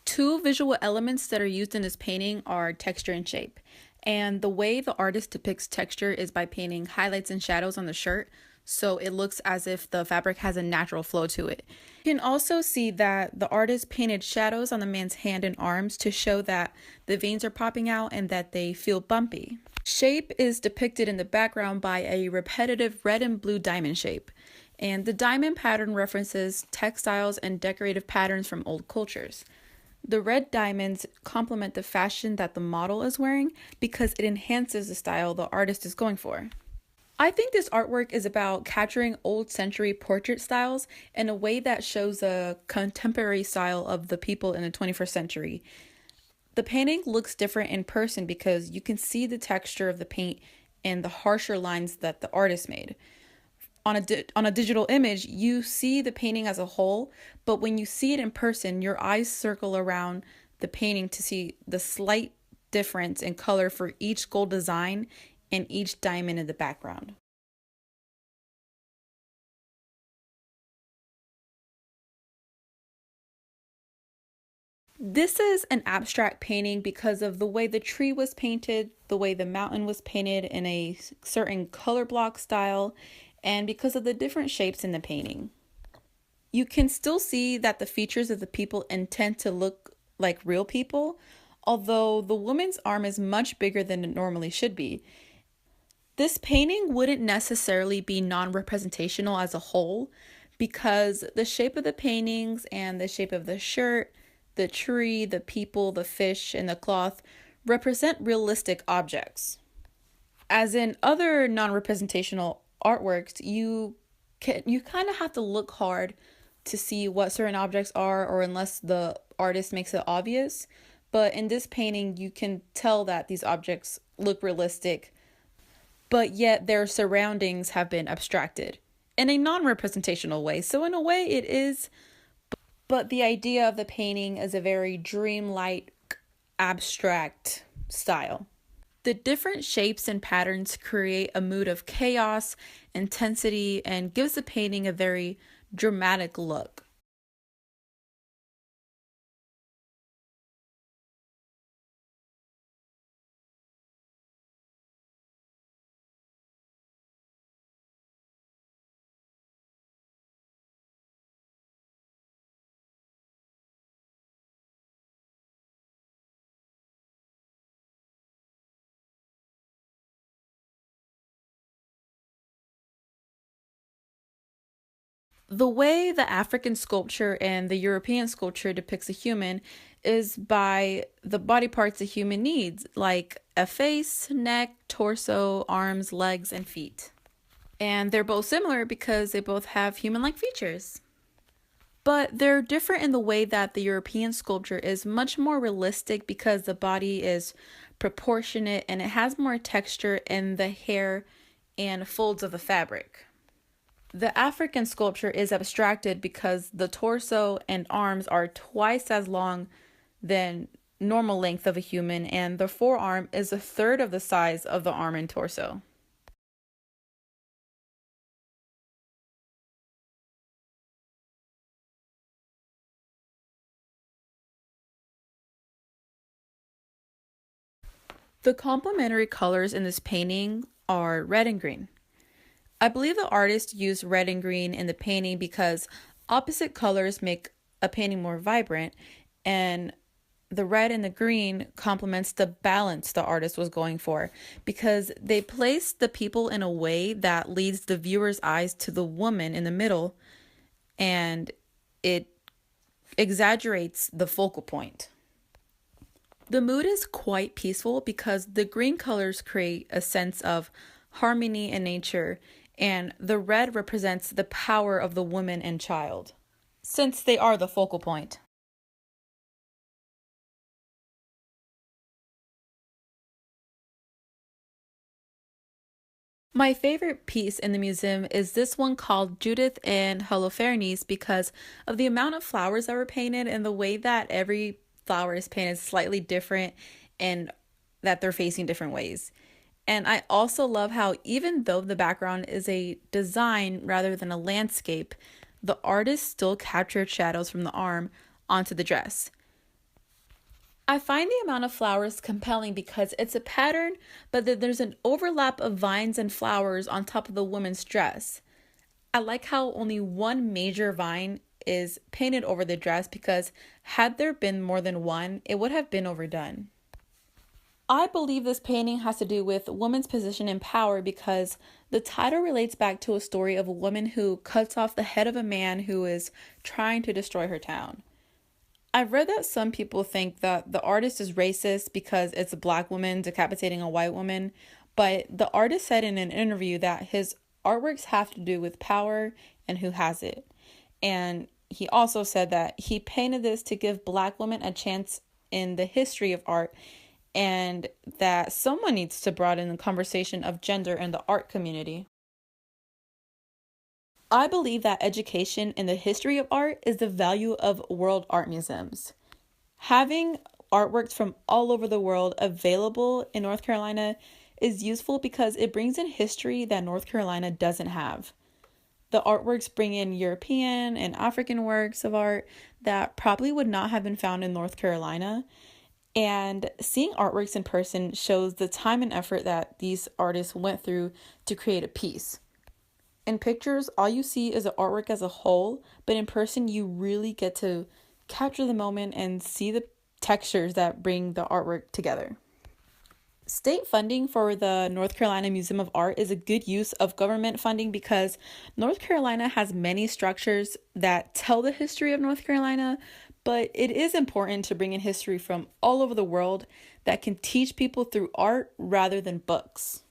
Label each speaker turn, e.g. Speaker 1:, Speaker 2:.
Speaker 1: Two visual elements that are used in this painting are texture and shape. And the way the artist depicts texture is by painting highlights and shadows on the shirt, so it looks as if the fabric has a natural flow to it. You can also see that the artist painted shadows on the man's hand and arms to show that the veins are popping out and that they feel bumpy. Shape is depicted in the background by a repetitive red and blue diamond shape. And the diamond pattern references textiles and decorative patterns from old cultures. The red diamonds complement the fashion that the model is wearing because it enhances the style the artist is going for. I think this artwork is about capturing old century portrait styles in a way that shows a contemporary style of the people in the 21st century. The painting looks different in person because you can see the texture of the paint and the harsher lines that the artist made. On a digital image, you see the painting as a whole, but when you see it in person, your eyes circle around the painting to see the slight difference in color for each gold design and each diamond in the background. This is an abstract painting because of the way the tree was painted, the way the mountain was painted in a certain color block style, and because of the different shapes in the painting. You can still see that the features of the people intend to look like real people, although the woman's arm is much bigger than it normally should be. This painting wouldn't necessarily be non-representational as a whole because the shape of the paintings and the shape of the shirt, the tree, the people, the fish, and the cloth represent realistic objects. As in other non-representational artworks, you kind of have to look hard to see what certain objects are, or unless the artist makes it obvious. But in this painting, you can tell that these objects look realistic, but yet their surroundings have been abstracted in a non-representational way. So in a way it is, but the idea of the painting is a very dreamlike, abstract style. The different shapes and patterns create a mood of chaos, intensity, and gives the painting a very dramatic look. The way the African sculpture and the European sculpture depicts a human is by the body parts a human needs, like a face, neck, torso, arms, legs, and feet. And they're both similar because they both have human-like features. But they're different in the way that the European sculpture is much more realistic because the body is proportionate and it has more texture in the hair and folds of the fabric. The African sculpture is abstracted because the torso and arms are twice as long than normal length of a human, and the forearm is a third of the size of the arm and torso. The complementary colors in this painting are red and green. I believe the artist used red and green in the painting because opposite colors make a painting more vibrant, and the red and the green complements the balance the artist was going for because they place the people in a way that leads the viewer's eyes to the woman in the middle, and it exaggerates the focal point. The mood is quite peaceful because the green colors create a sense of harmony in nature, and the red represents the power of the woman and child, since they are the focal point. My favorite piece in the museum is this one called Judith and Holofernes because of the amount of flowers that were painted and the way that every flower is painted slightly different and that they're facing different ways. And I also love how even though the background is a design rather than a landscape, the artist still captured shadows from the arm onto the dress. I find the amount of flowers compelling because it's a pattern, but then there's an overlap of vines and flowers on top of the woman's dress. I like how only one major vine is painted over the dress because had there been more than one, it would have been overdone. I believe this painting has to do with woman's position in power because the title relates back to a story of a woman who cuts off the head of a man who is trying to destroy her town. I've read that some people think that the artist is racist because it's a black woman decapitating a white woman, but the artist said in an interview that his artworks have to do with power and who has it. And he also said that he painted this to give black women a chance in the history of art and that someone needs to broaden the conversation of gender in the art community. I believe that education in the history of art is the value of world art museums. Having artworks from all over the world available in North Carolina is useful because it brings in history that North Carolina doesn't have. The artworks bring in European and African works of art that probably would not have been found in North Carolina. And seeing artworks in person shows the time and effort that these artists went through to create a piece. In pictures, all you see is the artwork as a whole, but in person, you really get to capture the moment and see the textures that bring the artwork together. State funding for the North Carolina Museum of Art is a good use of government funding because North Carolina has many structures that tell the history of North Carolina, but it is important to bring in history from all over the world that can teach people through art rather than books.